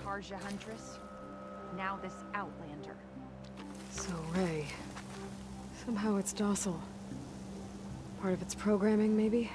Karja Huntress, now this Outlander. So Ray. Somehow it's docile. Part of its programming, maybe?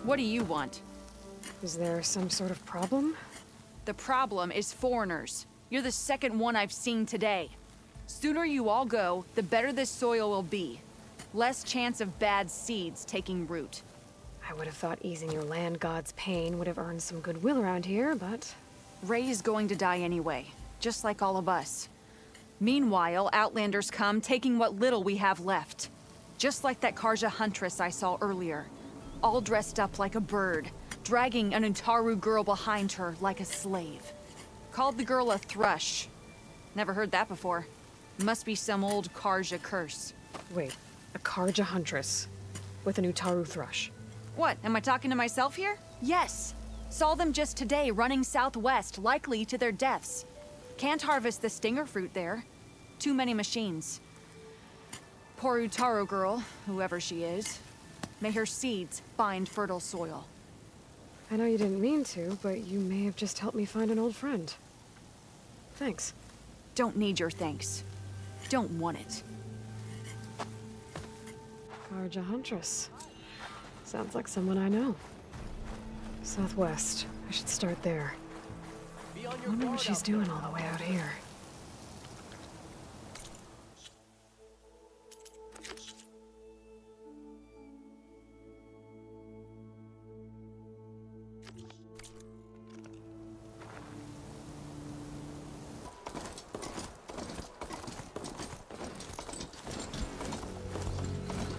What do you want? Is there some sort of problem? The problem is foreigners. You're the second one I've seen today. Sooner you all go, the better this soil will be. Less chance of bad seeds taking root. I would have thought easing your land god's pain would have earned some goodwill around here, but... Ray is going to die anyway, just like all of us. Meanwhile, Outlanders come, taking what little we have left. Just like that Karja Huntress I saw earlier. All dressed up like a bird, dragging an Utaru girl behind her like a slave. Called the girl a thrush. Never heard that before. Must be some old Karja curse. Wait, a Karja Huntress with an Utaru thrush. What, am I talking to myself here? Yes. Saw them just today running southwest, likely to their deaths. Can't harvest the stinger fruit there. Too many machines. Poor Utaru girl, whoever she is. May her seeds find fertile soil. I know you didn't mean to, but you may have just helped me find an old friend. Thanks. Don't need your thanks. Don't want it. Karja Huntress. Sounds like someone I know. Southwest. I should start there. I wonder what she's doing all the way out here.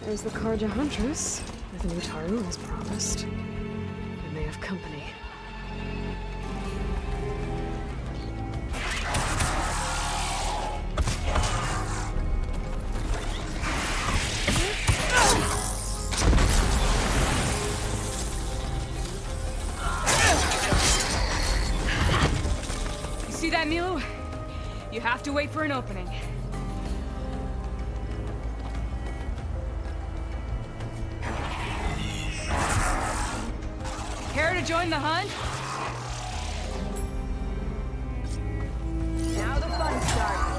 There's the Karja Huntress, with an Utaru as promised. We may have company. You see that, Milu? You have to wait for an opening. Care to join the hunt? Now the fun starts.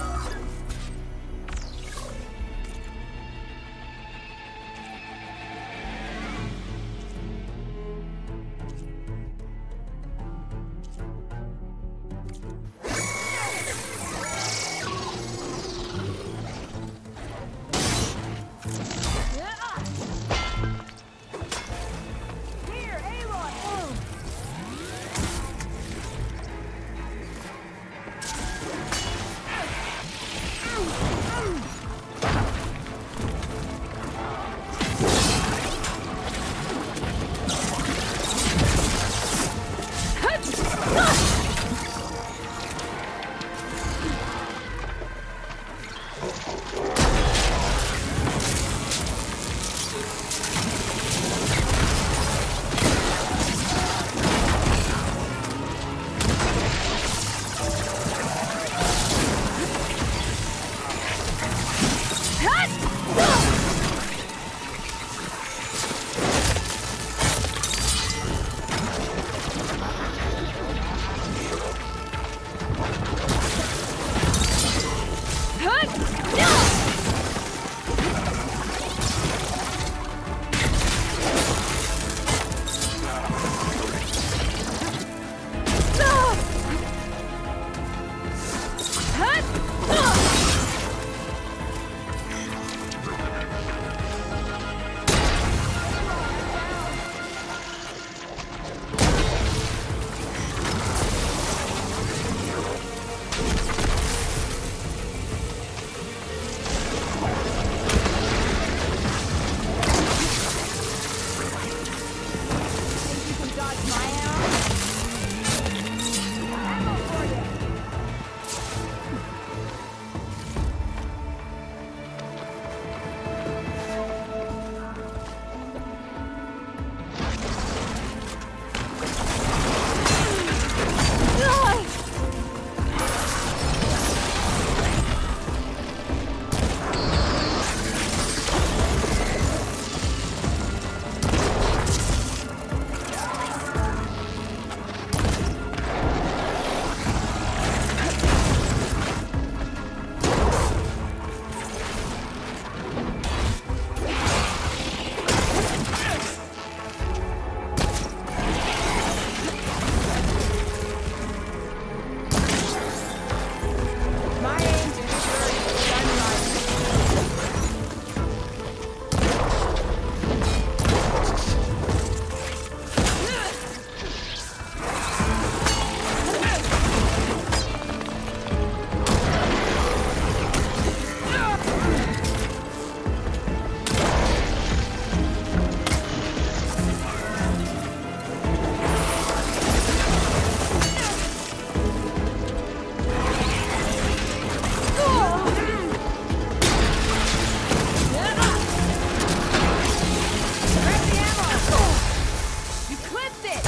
it!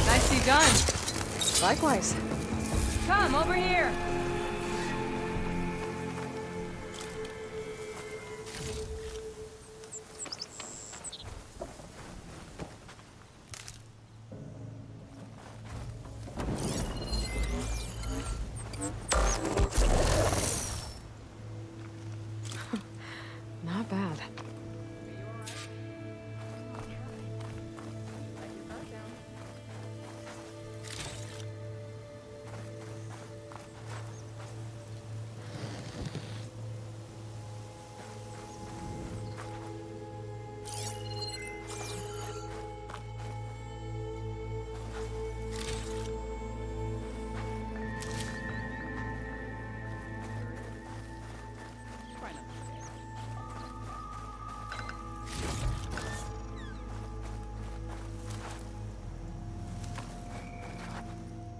Nicely done. Likewise. Come, over here. Not bad.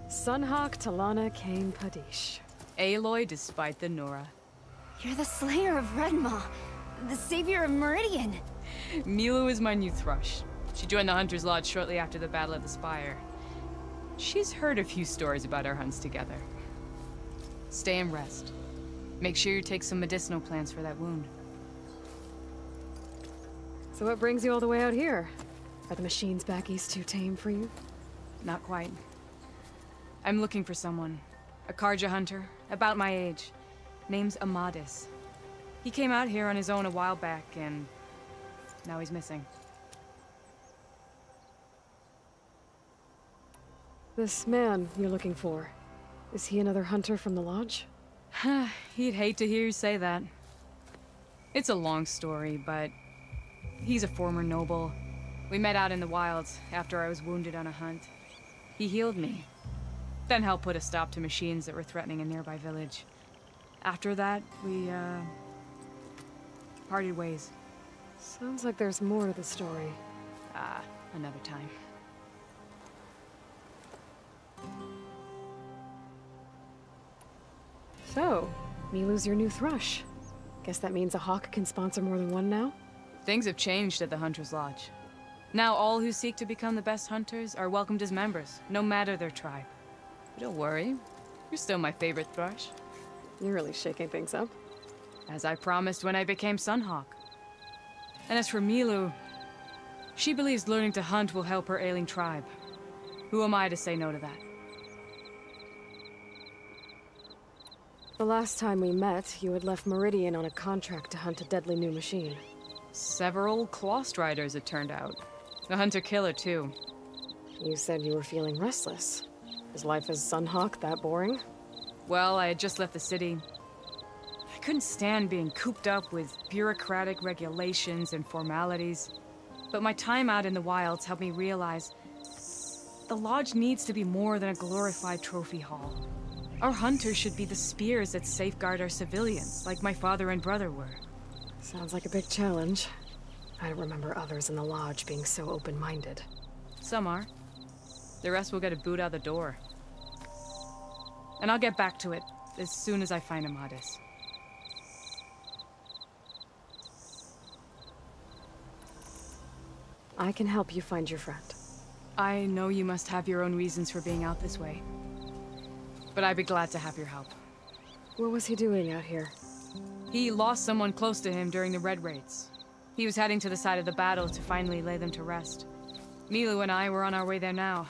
Sunhawk Talana Kane Padish. Aloy despite the Nora. You're the slayer of Redmaw, the savior of Meridian. Milu is my new thrush. She joined the Hunter's Lodge shortly after the Battle of the Spire. She's heard a few stories about our hunts together. Stay and rest. Make sure you take some medicinal plants for that wound. So what brings you all the way out here? Are the machines back east too tame for you? Not quite. I'm looking for someone. A Karja hunter, about my age. Name's Amadis. He came out here on his own a while back, and now he's missing. This man you're looking for, is he another hunter from the lodge? He'd hate to hear you say that. It's a long story, but he's a former noble. We met out in the wilds after I was wounded on a hunt. He healed me, then helped put a stop to machines that were threatening a nearby village. After that, we, parted ways. Sounds like there's more to the story. Another time. So, Milu's your new thrush. Guess that means a hawk can sponsor more than one now? Things have changed at the Hunter's Lodge. Now all who seek to become the best hunters are welcomed as members, no matter their tribe. But don't worry, you're still my favorite thrush. You're really shaking things up. As I promised when I became Sunhawk. And as for Milu, she believes learning to hunt will help her ailing tribe. Who am I to say no to that? The last time we met, you had left Meridian on a contract to hunt a deadly new machine. Several Clost Riders, it turned out. A hunter-killer, too. You said you were feeling restless. Is life as Sunhawk that boring? Well, I had just left the city. I couldn't stand being cooped up with bureaucratic regulations and formalities. But my time out in the wilds helped me realize the Lodge needs to be more than a glorified trophy hall. Our hunters should be the spears that safeguard our civilians, like my father and brother were. Sounds like a big challenge. I don't remember others in the Lodge being so open-minded. Some are. The rest will get a boot out the door. And I'll get back to it as soon as I find Amadis. I can help you find your friend. I know you must have your own reasons for being out this way. But I'd be glad to have your help. What was he doing out here? He lost someone close to him during the Red Raids. He was heading to the side of the battle to finally lay them to rest. Milu and I were on our way there now.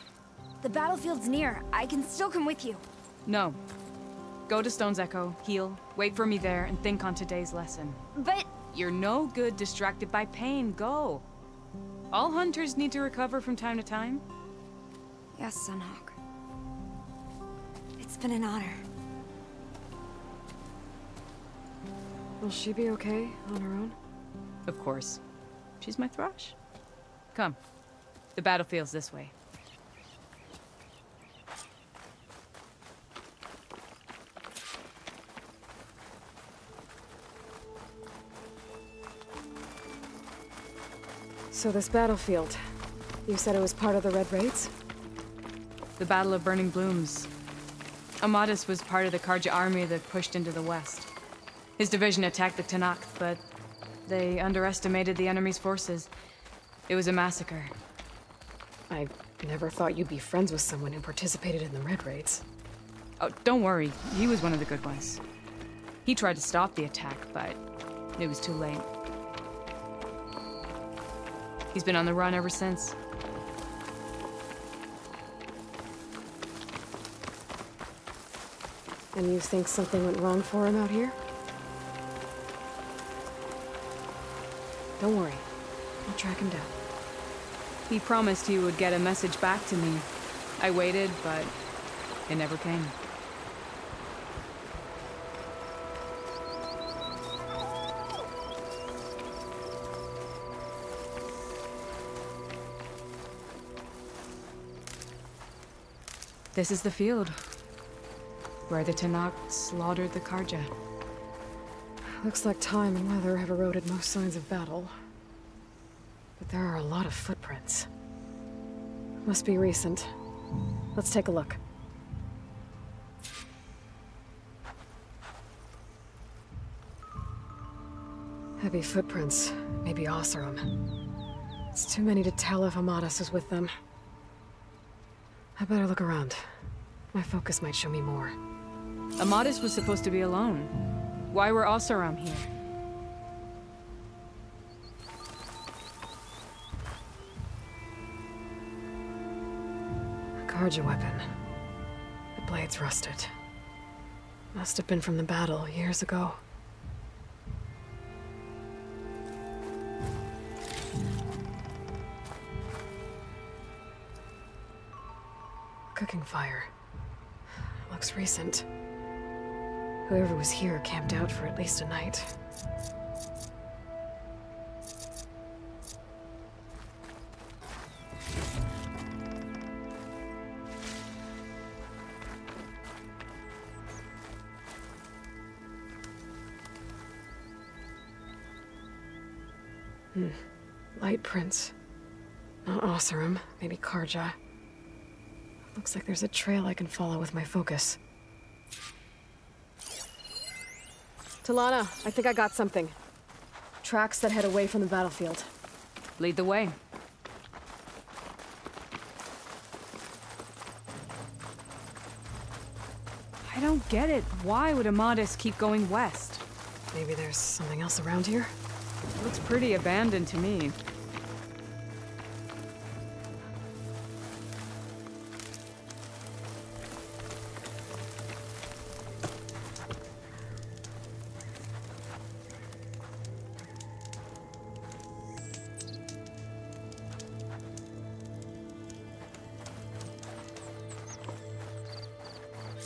The battlefield's near. I can still come with you. No. Go to Stone's Echo, heal, wait for me there, and think on today's lesson. But... You're no good distracted by pain. Go. All hunters need to recover from time to time. Yes, Sunhawk. It's been an honor. Will she be okay on her own? Of course. She's my thrush. Come. The battlefield's this way. So this battlefield, you said it was part of the Red Raids? The Battle of Burning Blooms. Amadis was part of the Karja army that pushed into the west. His division attacked the Tanakh, but they underestimated the enemy's forces. It was a massacre. I never thought you'd be friends with someone who participated in the Red Raids. Oh, don't worry. He was one of the good ones. He tried to stop the attack, but it was too late. He's been on the run ever since. And you think something went wrong for him out here? Don't worry. I'll track him down. He promised he would get a message back to me. I waited, but it never came. This is the field where the Tanakh slaughtered the Karja. Looks like time and weather have eroded most signs of battle. But there are a lot of footprints. Must be recent. Let's take a look. Heavy footprints. Maybe Oseram. It's too many to tell if Amadis is with them. I better look around. My focus might show me more. Amadis was supposed to be alone. Why were Oseram here? A Karja weapon. The blade's rusted. Must have been from the battle years ago. Cooking fire. Looks recent. Whoever was here camped out for at least a night. Light prints. Not Oseram, maybe Karja. Looks like there's a trail I can follow with my focus. Talana, I think I got something. Tracks that head away from the battlefield. Lead the way. I don't get it. Why would Amadis keep going west? Maybe there's something else around here? Looks pretty abandoned to me.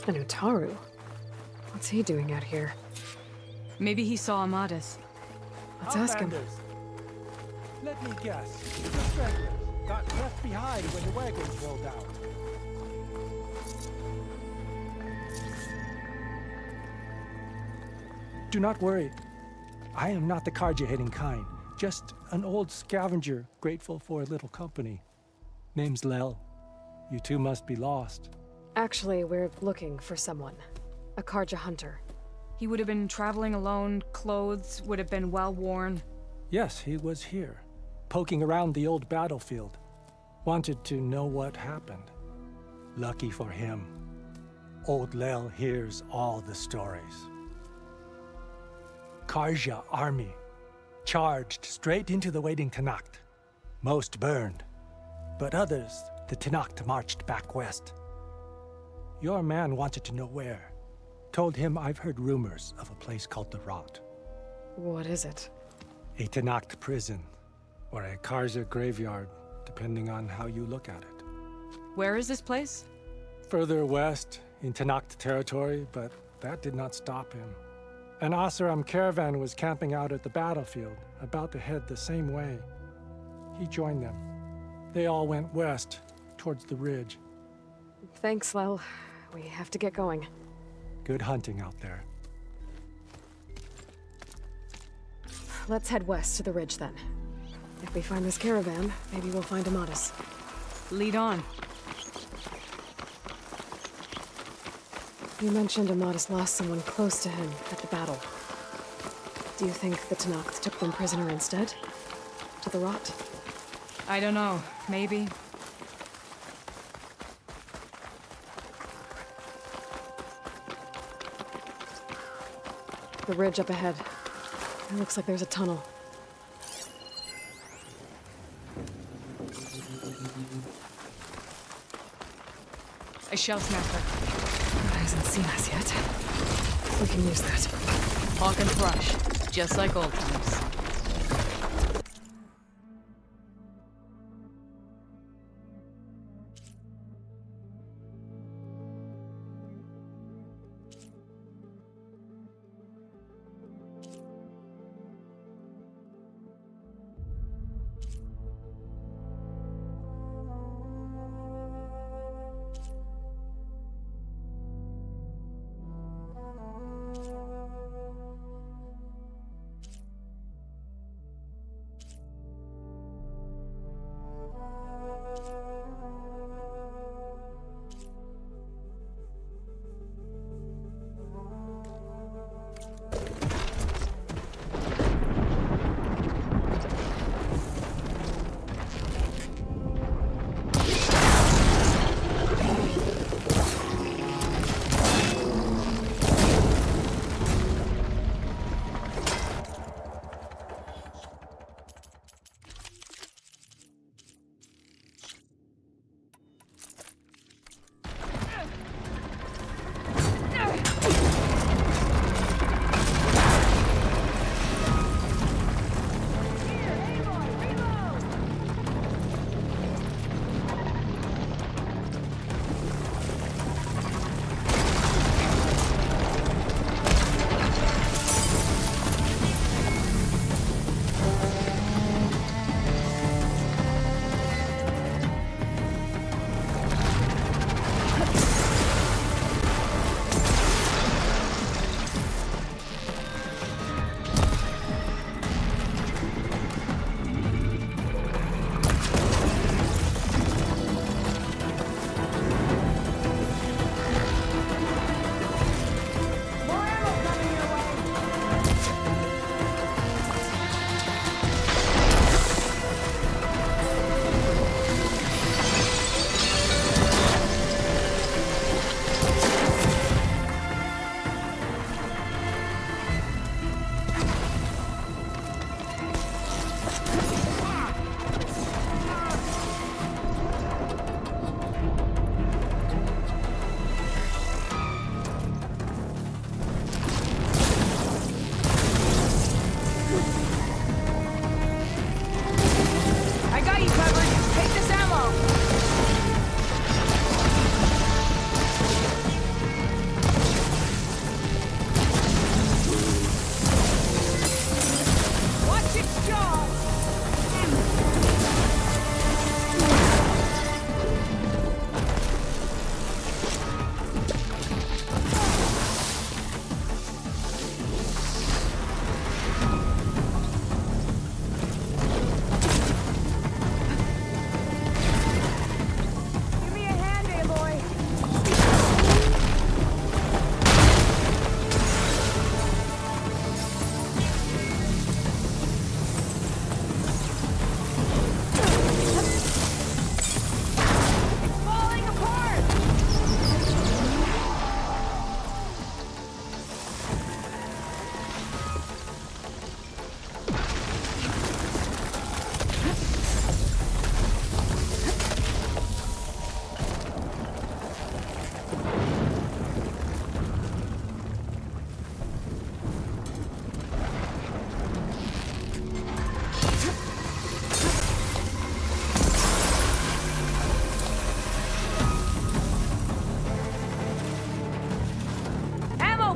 An Utaru? What's he doing out here? Maybe he saw Amadis. Let's ask him. Outlanders. Let me guess. The stragglers got left behind when the wagons rolled out. Do not worry. I am not the Karja-hating kind. Just an old scavenger grateful for a little company. Name's Lel. You two must be lost. Actually, we're looking for someone. A Karja hunter. He would have been traveling alone, clothes would have been well worn. Yes, he was here, poking around the old battlefield. Wanted to know what happened. Lucky for him, old Lel hears all the stories. Karja army charged straight into the waiting Tanakh. Most burned, but others, the Tanakh marched back west. Your man wanted to know where. Told him I've heard rumors of a place called the Rot. What is it? A Tanakh prison, or a Karja graveyard, depending on how you look at it. Where is this place? Further west, in Tanakh territory, but that did not stop him. An Oseram caravan was camping out at the battlefield, about to head the same way. He joined them. They all went west, towards the ridge. Thanks, Lel. We have to get going. Good hunting out there. Let's head west to the ridge then. If we find this caravan, maybe we'll find Amadis. Lead on. You mentioned Ahmad lost someone close to him at the battle. Do you think the Tenakth took them prisoner instead? To the rot? I don't know. Maybe. The ridge up ahead. It looks like there's a tunnel. A shell snapper. He hasn't seen us yet. We can use that. Hawk and thrush. Just like old times.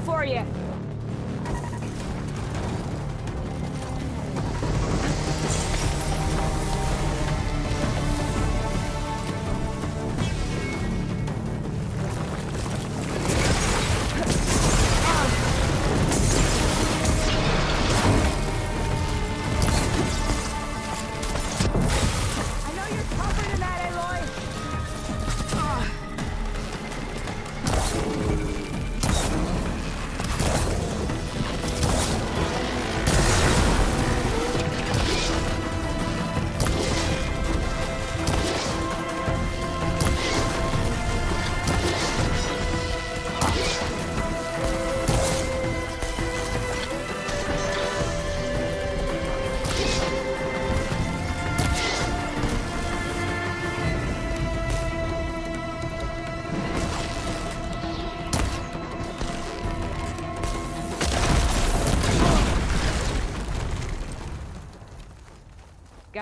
for you.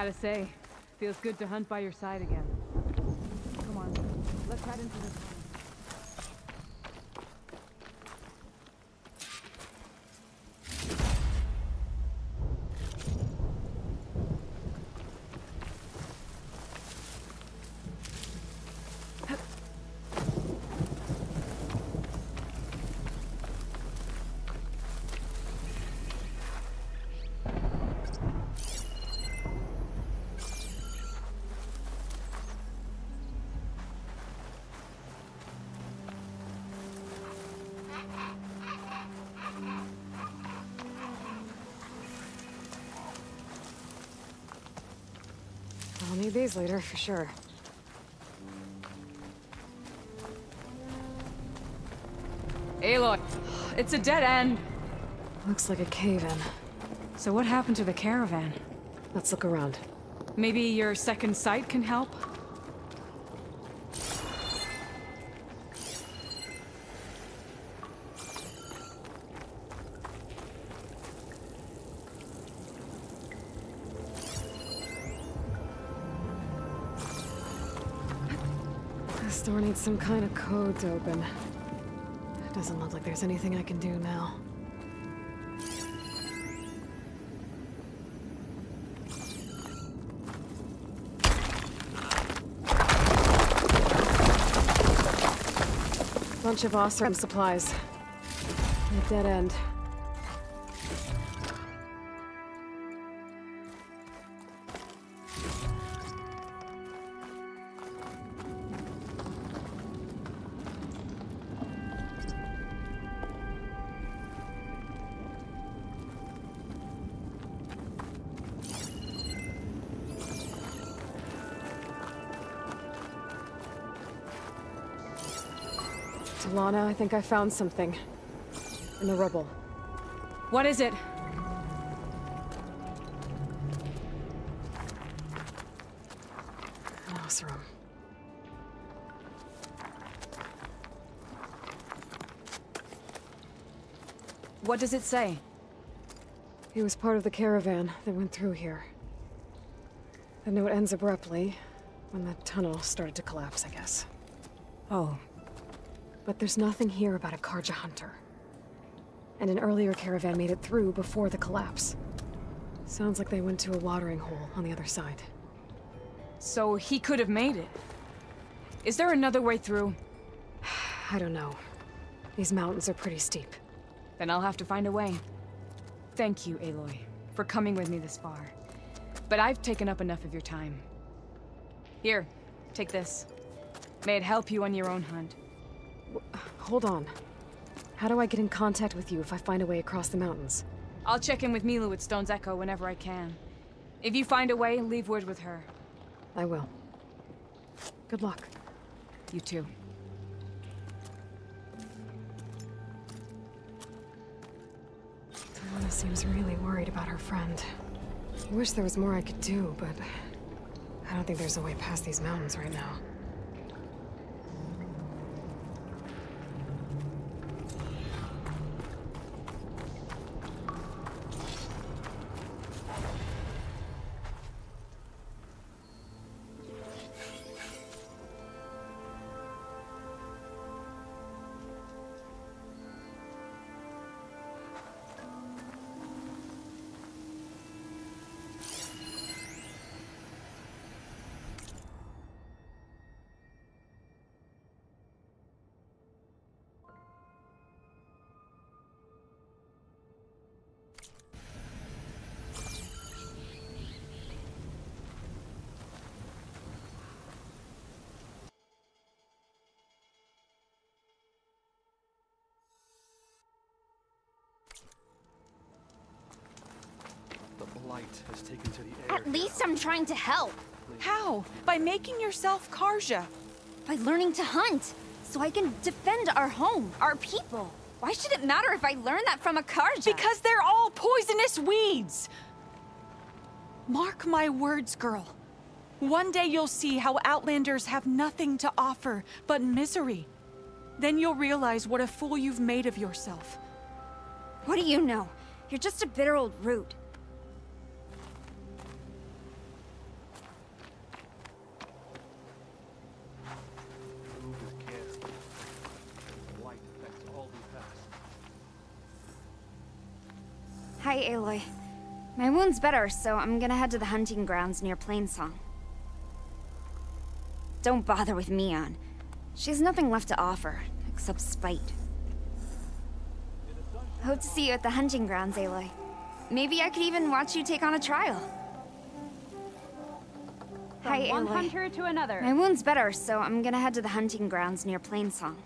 Gotta say, feels good to hunt by your side again. Come on, let's head into this. I'll need these later, for sure. Aloy, it's a dead end. Looks like a cave-in. So what happened to the caravan? Let's look around. Maybe your second sight can help? This door needs some kind of code to open. It doesn't look like there's anything I can do now. Bunch of awesome supplies. A dead end. Lana, I think I found something. In the rubble. What is it? An Oseram. What does it say? He was part of the caravan that went through here. The note ends abruptly, when the tunnel started to collapse, I guess. Oh. But there's nothing here about a Karja hunter. And an earlier caravan made it through before the collapse. Sounds like they went to a watering hole on the other side. So he could have made it. Is there another way through? I don't know. These mountains are pretty steep. Then I'll have to find a way. Thank you, Aloy, for coming with me this far. But I've taken up enough of your time. Here, take this. May it help you on your own hunt. Hold on. How do I get in contact with you if I find a way across the mountains? I'll check in with Milu at Stone's Echo whenever I can. If you find a way, leave word with her. I will. Good luck. You too. Lana seems really worried about her friend. I wish there was more I could do, but I don't think there's a way past these mountains right now. Has taken to the air. At least I'm trying to help. How? By making yourself Karja. By learning to hunt. So I can defend our home, our people. Why should it matter if I learn that from a Karja? Because they're all poisonous weeds! Mark my words, girl. One day you'll see how Outlanders have nothing to offer but misery. Then you'll realize what a fool you've made of yourself. What do you know? You're just a bitter old root. Hi, Aloy. My wound's better, so I'm gonna head to the hunting grounds near Plainsong. Don't bother with Mion. She has nothing left to offer, except spite. Hope to see you at the hunting grounds, Aloy. Maybe I could even watch you take on a trial. Hi, From one Aloy. hunter to another. My wound's better, so I'm gonna head to the hunting grounds near Plainsong.